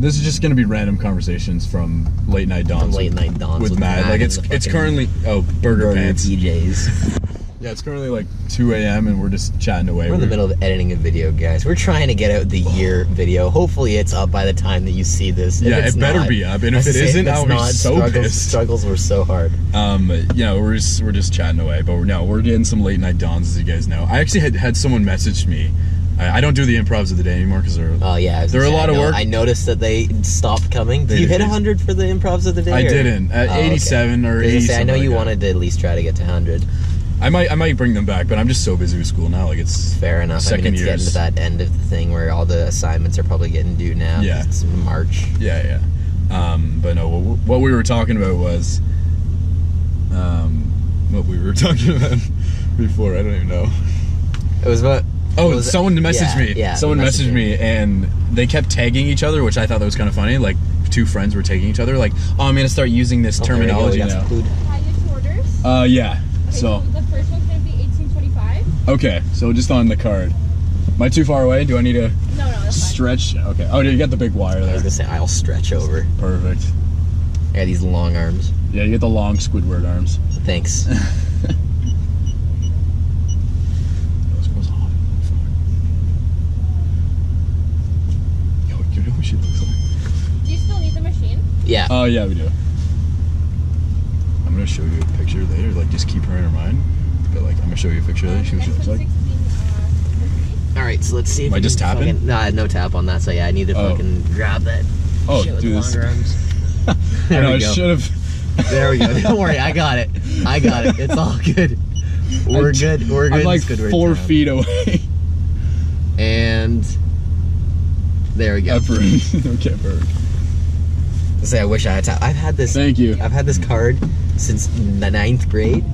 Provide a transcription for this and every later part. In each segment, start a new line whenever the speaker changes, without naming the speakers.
This is just gonna be random conversations from late night dawns.
Late night dawns
with Matt. Like it's currently Burger Pants.
PJs.
Yeah, it's currently like 2 a.m. and we're just chatting away.
We're in the middle of editing a video, guys. We're trying to get out the year video. Hopefully, it's up by the time that you see this.
Yeah, it better be up. And if it isn't, I'll be so pissed.
Struggles were so hard.
You know, we're just chatting away, but we're getting some late night dawns, as you guys know. I actually had someone message me. I don't do the improvs of the day anymore because they're they're a lot of work.
I noticed that they stopped coming. Did you hit 100 for the improvs of the day?
I didn't. At 87 or 80.
I know you wanted to at least try to get to 100.
I might bring them back, but I'm just so busy with school now. Like it's
fair enough. I mean, it's getting to that end of the thing where all the assignments are probably getting due now.
Yeah,
it's March.
Yeah. But no, what we were talking about was what we were talking about before. I don't even know.
It was about.
Oh, someone messaged me. Yeah, someone messaged me, and they kept tagging each other, which I thought that was kind of funny. Like two friends were tagging each other. Like, oh, I'm gonna start using this terminology now.
Hi, your orders.
Yeah.
Okay,
so
the first one's gonna be 1825.
Okay, so just on the card. Am I too far away? Do I need to
No, that's
stretch? Fine. Okay. Oh, you got the big wire there.
I was gonna say I'll stretch over.
Perfect.
Yeah, these long arms.
Yeah, you get the long Squidward arms.
Thanks.
She looks like.
Do you still need the machine?
Yeah.
Oh yeah, we do. I'm gonna show you a picture later. Like, just keep her in her mind. But like, I'm gonna show you a picture later. See what she looks like.
All right, so let's see. If
Am I just tapping?
Nah, no tap on that. So yeah, I need to fucking grab that.
Oh,
shit with
do this.
Longer arms.
There I should have.
There we go. Don't worry, I got it. It's all good. We're good.
I'm like 4 feet away.
And there we go.
Okay, perfect.
Say, I wish I had tap. I've had this.
Thank you.
I've had this card since the 9th grade.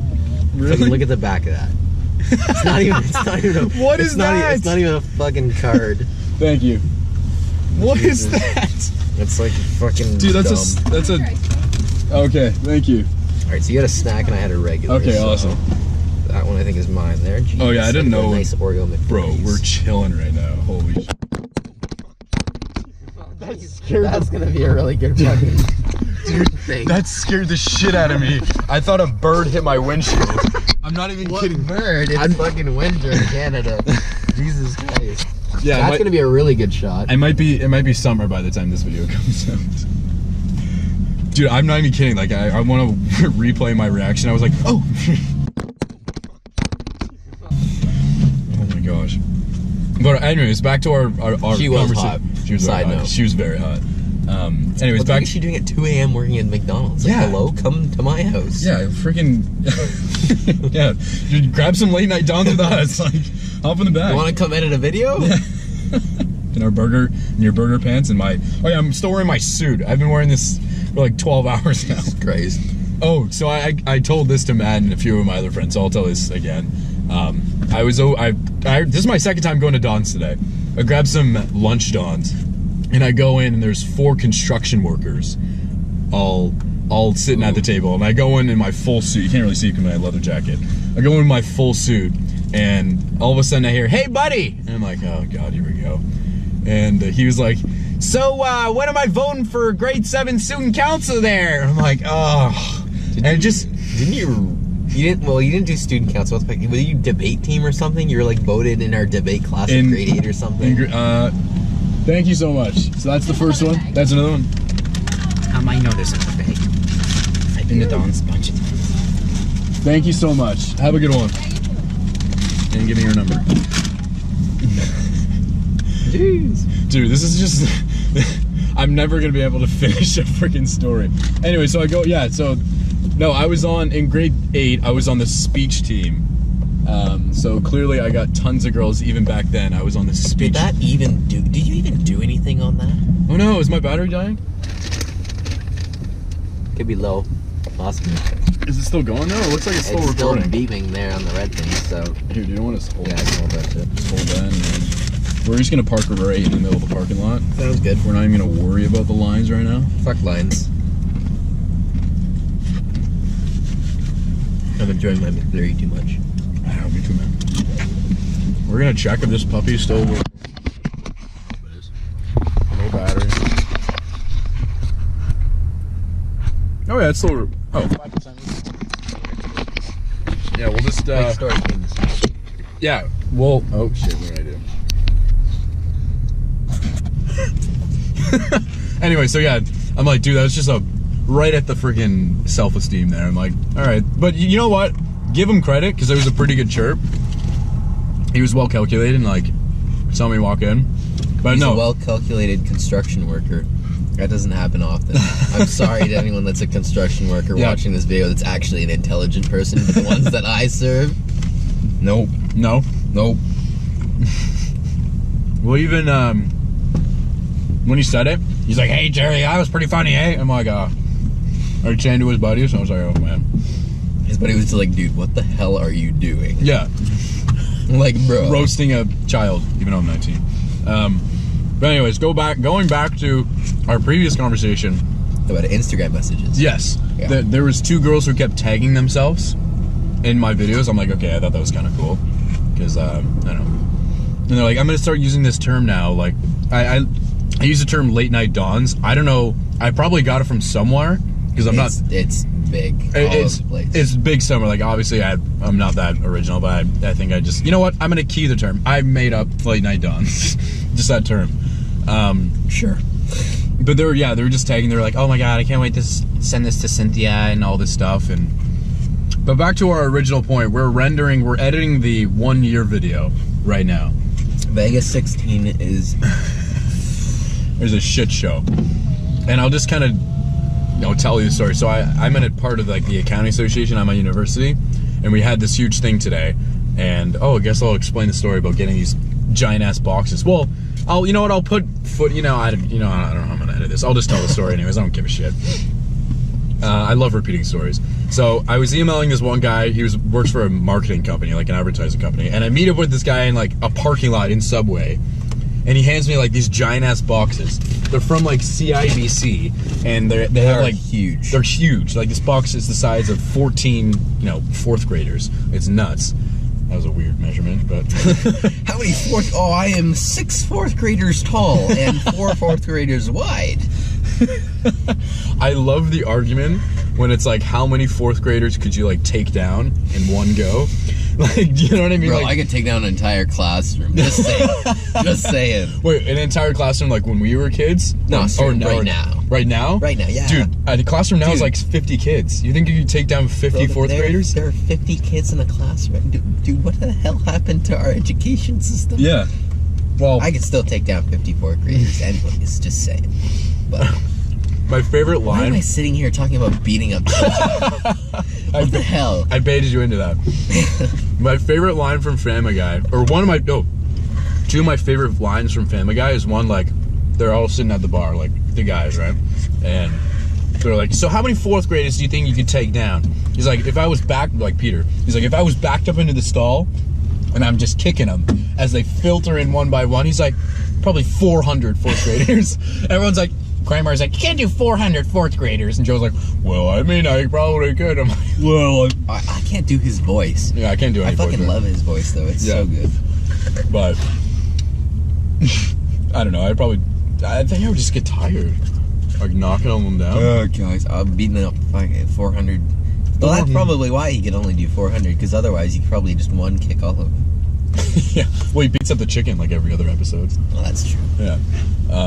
Really?
Look at the back of that. It's not even.
What is that?
It's not even a fucking card.
Thank you. What is that?
It's like fucking.
Dude, that's a. Okay, thank you.
All right, so you had a snack and I had a regular.
Okay,
so
awesome.
That one I think is mine there. Jeez,
oh yeah, I didn't know.
Nice Oreo McFlurries.
Bro, we're chilling right now. Holy shit.
That's gonna be a really good fucking thing.
That scared the shit out of me. I thought a bird hit my windshield. I'm not even kidding.
Bird? It's fucking winter in Canada. Jesus Christ.
Yeah,
that's gonna be a really good shot.
It might be summer by the time this video comes out. Dude, I'm not even kidding. Like, I want to replay my reaction. I was like, oh. Oh my gosh. But anyways, back to our
she was hot.
She was
Side note.
She was very hot. Anyways,
what is she doing at 2 a.m. working at McDonald's? Like,
yeah.
Hello, come to my house.
Yeah, freaking. Yeah, dude, grab some late night dawns with us. Like, hop in the back.
You want to come edit a video?
Yeah. In your burger pants and my. Oh yeah, I'm still wearing my suit. I've been wearing this for like 12 hours now.
Jesus Christ.
Oh, so I told this to Matt and a few of my other friends, so I'll tell this again. This is my second time going to Don's today. I grabbed some lunch Don's, and I go in and there's 4 construction workers, all sitting at the table, and I go in my full suit. You can't really see because of my leather jacket. I go in my full suit, and all of a sudden I hear, "Hey, buddy!" And I'm like, "Oh God, here we go." And he was like, "So, when am I voting for grade 7 student council there?" And I'm like, "Oh." You
didn't do student council. Were you debate team or something? You were like voted in our debate class in grade 8 or something.
Thank you so much. So that's the first one. That's another one.
I know there's another bag. I've been to Don's a bunch of times.
Thank you so much. Have a good one. And give me your number.
Jeez.
Dude, this is just. I'm never gonna be able to finish a freaking story. Anyway, so I go. Yeah. So. No, I was in grade 8, I was on the speech team. So clearly I got tons of girls even back then. I was on the speech.
Did you even do anything on that?
Oh no, is my battery dying?
Could be low. Possibly.
Is it still going though? It looks like it's still recording.
It's still beeping there on the red thing, so.
Here, do you want to hold?
Yeah, I can hold that shit.
Just hold that and then we're just gonna park right in the middle of the parking lot.
Sounds good.
We're not even gonna worry about the lines right now.
Fuck lines. I'm enjoying my McFlurry too much.
I know, me too, man. We're gonna check if this puppy still works. No battery. Oh yeah, it's still. Oh. 5%. Yeah, we'll just.
Quick story came this week.
Yeah, well. Oh shit! What did I do? Anyway, so yeah, I'm like, dude, that was just right at the freaking self-esteem there. I'm like, all right, but you know what? Give him credit because it was a pretty good chirp. He was well calculated and like saw me walk in. But
He's
no,
a well-calculated construction worker. That doesn't happen often. I'm sorry to anyone that's a construction worker watching this video that's actually an intelligent person, but the ones that I serve, nope.
no. Well, even when he said it, he's like, "Hey Jerry, that was pretty funny, eh?" I'm like, are you saying to his buddy? So I was like, "Oh man."
His buddy was like, dude, what the hell are you doing?
Yeah.
Like, bro.
Roasting a child, even though I'm 19. But anyways, going back to our previous conversation
About Instagram messages.
Yes,
Yeah.
there was 2 girls who kept tagging themselves in my videos. I'm like, okay, I thought that was kind of cool because I don't know. And they're like, I'm gonna start using this term now. Like, I use the term late night dawns. I don't know. I probably got it from somewhere because I'm not.
It's big. All over the place.
It's big somewhere. Like obviously I'm not that original, but I think I just, you know what? I'm gonna key the term. I made up late night dawns, just that term.
Sure.
But they were just tagging. They were like, oh my god, I can't wait to send this to Cynthia and all this stuff. But back to our original point, we're editing the 1 year video right now.
Vegas 16 is
There's a shit show, and I'll just kind of tell you the story. So I'm in a part of like the accounting association at my university, and we had this huge thing today. And I guess I'll explain the story about getting these giant ass boxes. Well, I'll put I don't know how I'm gonna edit this. I'll just tell the story anyways. I don't give a shit. I love repeating stories. So I was emailing this one guy. He works for a marketing company, like an advertising company, and I meet up with this guy in like a parking lot in Subway, and he hands me like these giant ass boxes. They're from like CIBC, and they have like
huge.
They're huge. Like this box is the size of 14 4th graders. It's nuts. That was a weird measurement, but
How many I am 6 4th graders tall and 4 4th graders wide.
I love the argument when it's like, how many 4th graders could you like take down in one go? Like, do you know what I mean?
Bro,
like,
I could take down an entire classroom. Just saying. Just saying.
wait, an entire classroom like when we were kids?
No, sir, right now.
Right now?
Right now, yeah.
Dude, the classroom now is
Dude.
like 50 kids. You think you could take down 50 4th graders?
There are 50 kids in a classroom. Dude, what the hell happened to our education system?
Yeah. Well,
I could still take down 50 4th graders anyways, just saying. But
my favorite
why am
line.
I sitting here talking about beating up children? What the hell?
I baited you into that. My favorite line from Family Guy, or two of my favorite lines from Family Guy is one like, they're all sitting at the bar, like the guys, right? And they're like, so how many 4th graders do you think you could take down? He's like, if I was like Peter, he's like, if I was backed up into the stall and I'm just kicking them as they filter in one by one, he's like, probably 400 4th graders. Everyone's like, Kramer's like, you can't do 400 4th graders. And Joe's like, well, I mean, I probably could. I'm like, well,
I can't do his voice.
yeah, I can't do any
I fucking
4th
love his voice though. It's
Yeah.
so good.
But I don't know. I think I would just get tired, like knocking them down.
Oh, guys, I'm beating up fucking 400. Well, that's probably why he could only do 400, because otherwise he could probably just one kick all of them.
Yeah. Well, he beats up the chicken like every other episode.
Well, that's true.
Yeah.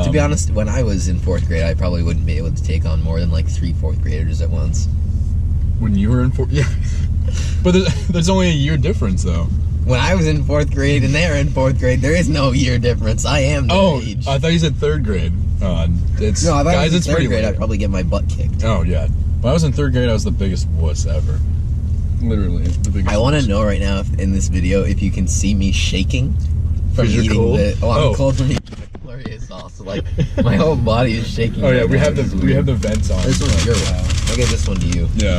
To be honest, when I was in 4th grade, I probably wouldn't be able to take on more than like 3 4th graders at once.
When you were in 4th, yeah. But there's only a year difference though.
When I was in 4th grade and they're in 4th grade, there is no year difference. I am their age.
I thought you said 3rd grade. It's
No, if I
guys,
was
it's
in 3rd
pretty
grade,
late.
I'd probably get my butt kicked.
Oh yeah. When I was in 3rd grade, I was the biggest wuss ever. Literally, the biggest.
I want
wuss.
to know right now if, in this video if you can see me shaking from
'Cause you're
eating
cold?
the. Oh, I'm
Oh.
cold from eating the McFlurry sauce. Like my whole body is shaking.
Oh yeah,
right
we
now.
have
This is
the
weird.
vents on.
This one's your wow. I'll get this one to you.
Yeah.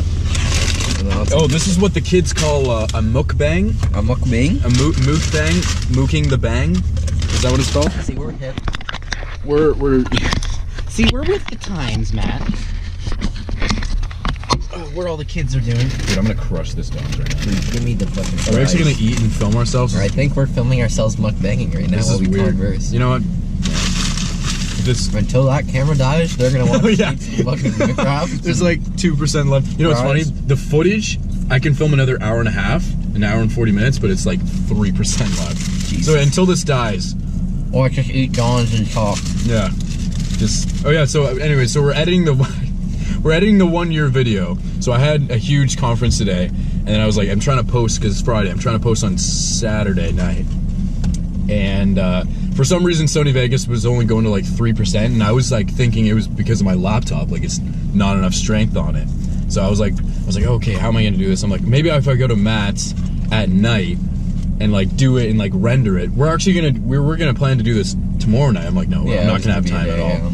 And then I'll
Oh, this is what the kids call a mukbang.
a mukbang.
A mukbang, mooking the bang. Is that what it's called?
See, we're hip.
We're
See, we're with the times, Matt. What all the kids are doing.
dude, I'm gonna crush this Don's right now.
Give me the fucking fries.
Are we actually gonna eat and film ourselves?
I think we're filming ourselves mukbanging right now
This
while
is
we
weird.
converse.
You know what? this.
Until that camera dies, they're gonna want
Oh,
to
yeah.
see fucking McCraft.
There's like 2% left. You know what's funny?
Fries.
The footage, I can film another hour and a half, an hour and 40 minutes, but it's like 3% left.
Jesus.
So until this dies,
Or just eat Don's and talk.
yeah, just oh yeah. So anyway, so we're editing the 1 year video. So I had a huge conference today, and then I was like, I'm trying to post because it's Friday. I'm trying to post on Saturday night, and for some reason Sony Vegas was only going to like 3%, and I was like thinking it was because of my laptop, like it's not enough strength on it. So I was like, okay, how am I gonna do this? I'm like, maybe if I go to Matt's at night and like do it and like render it. We're gonna plan to do this tomorrow night. I'm like, no,
Yeah,
I'm not
it's
gonna have
gonna be
time
a
at
day,
all.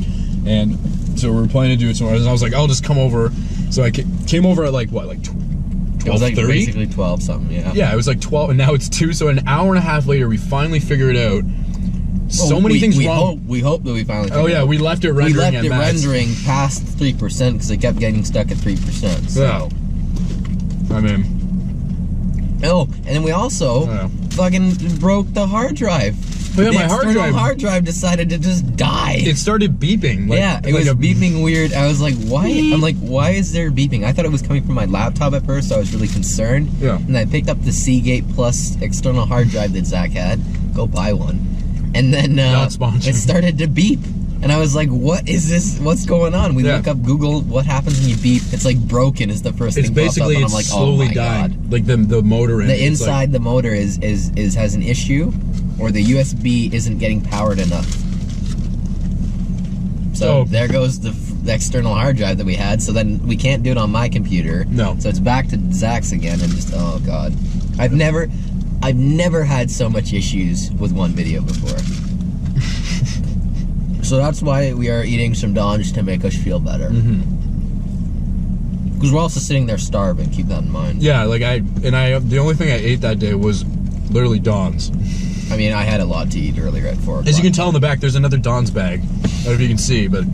And so we're planning to do it tomorrow. And I was like, I'll just come over. So I came over at like what, like
It was like
12:30?
basically 12 something, yeah.
Yeah, it was like 12, and now it's 2. So an hour and a half later, we finally figured out so many things wrong.
We hope that we finally.
Oh yeah, we left it rendering.
We left
at
it
max.
rendering past 3% because it kept getting stuck at 3%. So.
Yeah. I mean,
Oh, and then we also
Yeah.
fucking broke the hard drive.
Oh, yeah,
the
my hard
external
drive-
hard drive decided to just die.
it started beeping. Like,
yeah, it
like
was
a
beeping weird. I was like, why? I'm like, why is there beeping? I thought it was coming from my laptop at first, so I was really concerned.
Yeah.
And I picked up the Seagate Plus external hard drive that Zach had. Go buy one. And then
Not sponsored.
it started to beep. And I was like, what is this? What's going on? We
Yeah.
look up Google, what happens when you beep? It's like broken is the first
It's
thing pops up.
basically
And
it's
I'm like,
slowly
oh my
dying.
God.
Like the motor in
The
it, it's like-
inside the motor is has an issue, or the USB isn't getting powered enough. So
Oh.
there goes the external hard drive that we had. So then we can't do it on my computer.
No.
So it's back to Zach's again, and just oh god, I've never had so much issues with one video before. So that's why we are eating some Don's to make us feel better.
Mhm.
Because we're also sitting there starving. Keep that in mind.
Yeah, like the only thing I ate that day was literally Don's.
I mean, I had a lot to eat earlier at 4 o'clock.
As you can tell in the back, there's another Don's bag. I don't know if you can see, but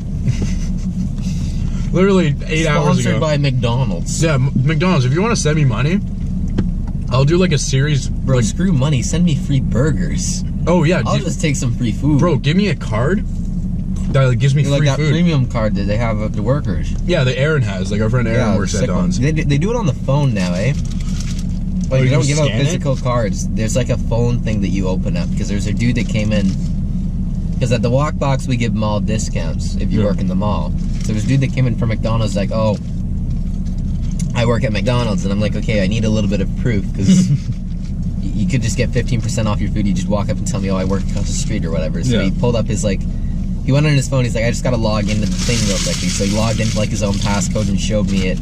literally 8 hours ago.
Sponsored by McDonald's.
Yeah, McDonald's. If you want to send me money, I'll do like a series.
Bro,
Like,
screw money. Send me free burgers.
oh yeah,
I'll just take some free food.
bro, give me a card that like, gives me
like
free
that
food.
premium card that they have of the workers.
Yeah, that Aaron has. Like our friend Aaron works at
sick
Don's.
ones. They do it on the phone now, eh? Like
you
they don't
can
give out
scan it?
physical cards. There's like a phone thing that you open up because there's a dude that came in. Because at the Walk Box we give mall discounts if you
Yeah.
work in the mall. So there's a dude that came in from McDonald's like, oh, I work at McDonald's, and I'm like, okay, I need a little bit of proof because you could just get 15% off your food. You just walk up and tell me, oh, I work across the street or whatever. So
Yeah.
he pulled up his like. He went on his phone, he's like, I just gotta log into the thing real quickly. So he logged into like his own passcode and showed me it.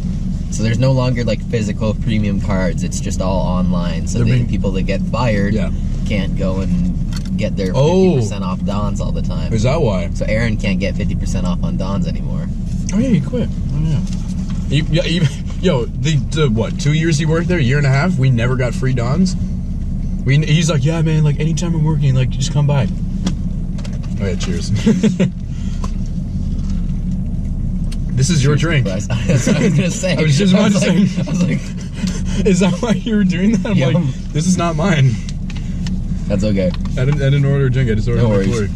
So there's no longer like physical premium cards, it's just all online. So
They're
the
being-
people that get fired
Yeah.
can't go and get their
Oh.
50% off Don's all the time.
Is that why?
So Aaron can't get 50% off on Don's anymore.
Oh yeah, he quit. Oh yeah. Yo, the what? 2 years he worked there, a year and a half. We never got free Don's. He's like, yeah, man. Like anytime I'm working, like just come by. Oh yeah, cheers. This is your drink.
That's what I was gonna say.
I was just about to say.
I was like,
Is that why you were doing that? I'm
Yeah.
like, this is not mine.
that's okay.
I didn't order a drink. I just ordered
No
my
worries.
food.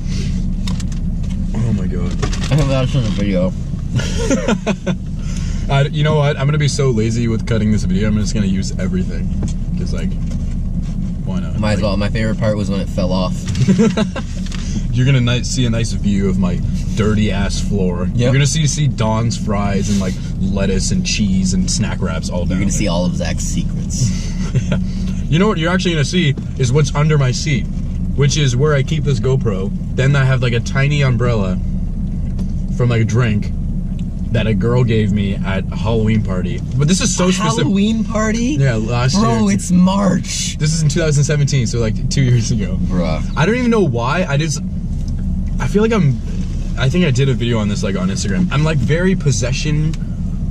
Oh my god.
I hope that's in the video.
You know what? I'm gonna be so lazy with cutting this video. I'm just gonna use everything. Cause like, why not?
Might as well. My favorite part was when it fell off.
You're gonna see a nice view of my dirty ass floor.
Yep.
You're gonna see Don's fries and like lettuce and cheese and snack wraps all down.
You're gonna
there.
see all of Zach's secrets.
You know what you're actually gonna see is what's under my seat, which is where I keep this GoPro. Then I have like a tiny umbrella from like a drink that a girl gave me at a Halloween party. But this is so specific.
Halloween party?
Yeah, last year.
Bro, it's March.
This is in 2017, so like 2 years ago.
Bruh.
I don't even know why. I feel like I think I did a video on this like on Instagram. I'm like very possession.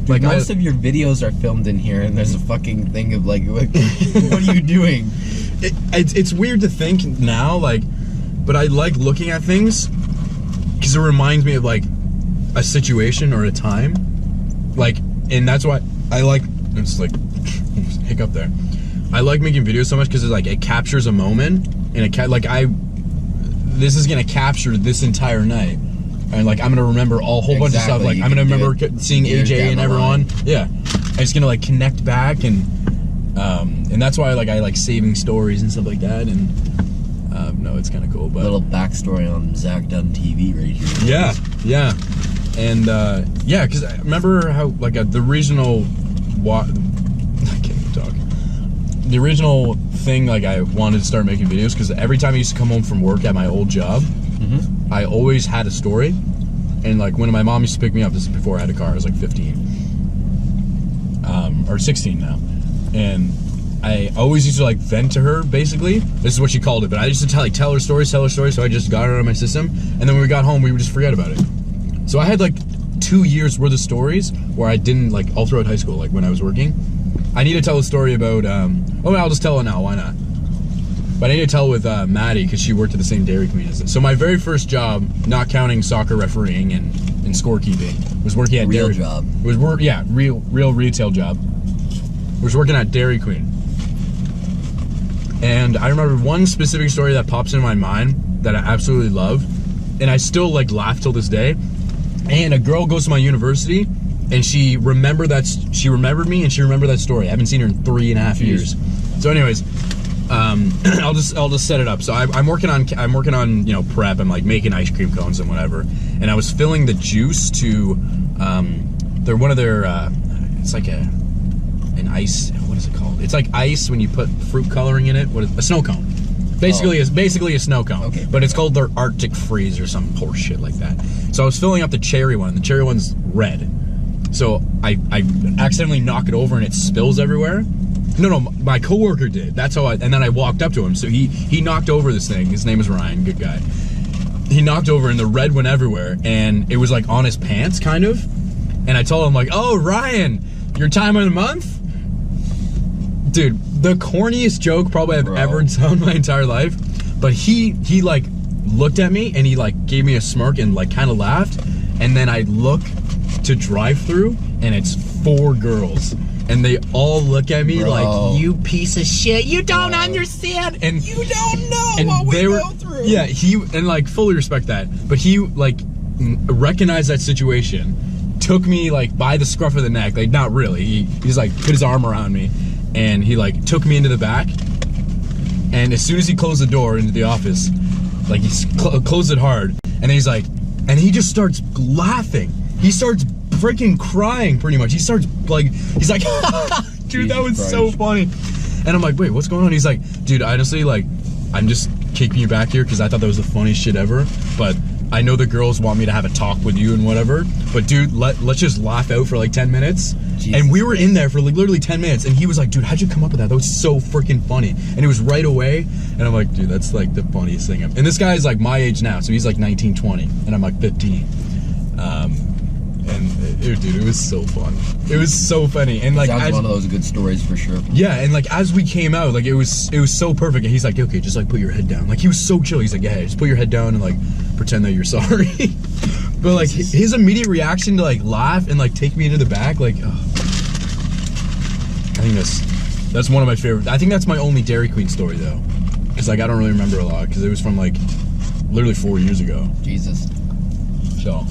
Like
Most of your videos are filmed in here, and there's a fucking thing of like, what are you doing?
it's weird to think now, like, but I like looking at things because it reminds me of like a situation or a time, like, and that's why I like. It's like hiccup there. I like making videos so much because like it captures a moment, and this is gonna capture this entire night, and like I'm gonna remember a whole bunch of stuff.
Exactly,
Like
you
I'm gonna
can do
remember
it
seeing
years
AJ
down
and
the
everyone.
line.
Yeah, I'm just gonna like connect back, and that's why like I like saving stories and stuff like that. And no, it's kind of cool. But
Little backstory on Zach Dunn TV right here.
yeah, and yeah, because I remember how like the original I can't even talk. The original thing, like I wanted to start making videos because every time I used to come home from work at my old job, I always had a story. And like when my mom used to pick me up, this is before I had a car, I was like 15 or 16 now, and I always used to like vent to her. Basically, this is what she called it, but I used to tell her stories. So I just got it out of my system, and then when we got home, we would just forget about it. So I had like 2 years worth of stories where I didn't like all throughout high school, like when I was working. I need to tell a story about. I'll just tell it now. Why not? But I need to tell with Maddie because she worked at the same Dairy Queen as it. So my very first job, not counting soccer refereeing and scorekeeping, was working at
Real
Dairy.
job.
Was real retail job. Was working at Dairy Queen. And I remember one specific story that pops into my mind that I absolutely love, and I still like laugh till this day. And a girl goes to my university, and she remembered me, and she remembered that story. I haven't seen her in 3.5 years. So, anyways, I'll just set it up. So I'm working on prep. I'm like making ice cream cones and whatever. And I was filling the juice to they're one of their it's like an ice. What is it called? It's like ice when you put fruit coloring in it. A snow cone. Basically, it's basically a snow cone.
Okay.
But it's called their Arctic Freeze or some horse shit like that. So I was filling up the cherry one. The cherry one's red. So I accidentally knock it over and it spills everywhere. No, my coworker did. That's how and then I walked up to him. So he knocked over this thing. His name is Ryan, good guy. He knocked over and the red went everywhere, and it was like on his pants, kind of. And I told him like, "Oh, Ryan, your time of the month?" Dude, the corniest joke probably I've ever done my entire life. But he like looked at me and he like gave me a smirk and like kind of laughed. And then I look to drive through and it's 4 girls. And they all look at me like, "You piece of shit, you don't understand." And you don't know what we go through. Yeah, and like fully respect that. But he like recognized that situation, took me like by the scruff of the neck, like not really. He's like put his arm around me. And he like took me into the back, and as soon as he closed the door into the office, like he closed it hard, and then he's like, and he just starts laughing. He starts freaking crying, pretty much. He starts like, he's like, dude, that was so funny. And I'm like, wait, what's going on? He's like, dude, honestly, like, I'm just kicking you back here because I thought that was the funniest shit ever. But I know the girls want me to have a talk with you and whatever. But dude, let's just laugh out for like 10 minutes. Jesus. And we were in there for like literally 10 minutes. And he was like, dude, how'd you come up with that? That was so freaking funny. And it was right away. And I'm like, dude, that's like the funniest thing ever. And this guy is like my age now. So he's like 19, 20. And I'm like 15. Dude, it was so fun. It was so funny. And like,
that's one of those good stories for sure.
Yeah, and like as we came out, like it was so perfect. And he's like, okay, just like put your head down. Like he was so chill. He's like, yeah, just put your head down and like pretend that you're sorry. But like his immediate reaction to like laugh and like take me into the back, like, I think that's one of my favorite. I think that's my only Dairy Queen story though, because like I don't really remember a lot because it was from like literally 4 years ago.
Jesus.
So,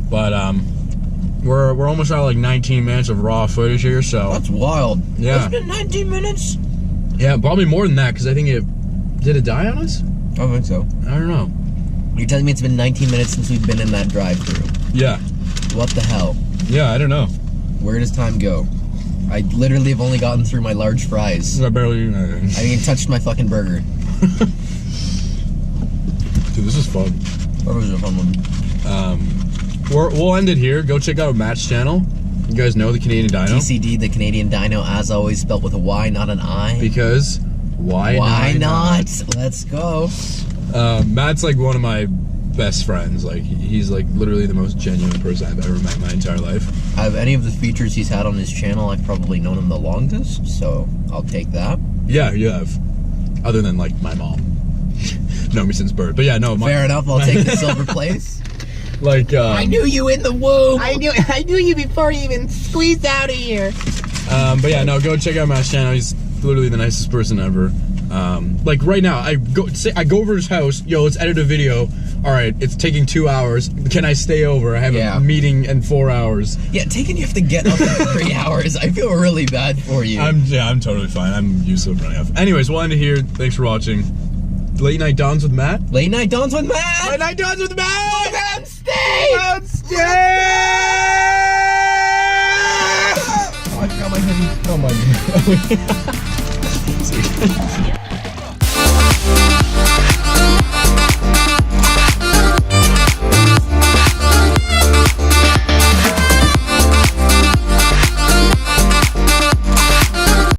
but we're almost at like 19 minutes of raw footage here, so
that's wild.
Yeah,
it's been 19 minutes.
Yeah, probably more than that because I think did it die on us?
I don't think so.
I don't know.
You're telling me it's been 19 minutes since we've been in that drive-through?
Yeah.
What the hell?
Yeah, I don't know.
Where does time go? I literally have only gotten through my large fries.
I barely. I
haven't even touched my fucking burger.
Dude, this is fun.
That was a fun one.
We'll end it here. Go check out Matt's channel. You guys know the Canadian Dino.
TCD, the Canadian Dino, as always, spelled with a Y, not an I.
Because why
not? Let's go.
Matt's like one of my best friends. Like he's like literally the most genuine person I've ever met in my entire life.
Out of any of the features he's had on his channel, I've probably known him the longest, so I'll take that.
Yeah, you have. Other than like my mom. Known me since birth. But yeah, no.
Fair enough, I'll take the silver place.
Like
I knew you in the womb.
I knew you before you even squeezed out of here.
But yeah, no, go check out Matt's channel. He's literally the nicest person ever. Like right now, I go over to his house. Yo, let's edit a video all right, it's taking 2 hours. Can I stay over? I have
Yeah.
a meeting in 4 hours.
Yeah, taking you have to get up in 3 hours. I feel really bad for you.
I'm totally fine. I'm used to running off. Anyways, we'll end it here. Thanks for watching. Late Night Dawns with Matt.
Late Night Dawns with Matt.
Late Night Dawns with Matt.
Matt, stay.
Oh my god, my hoodie. Oh my god.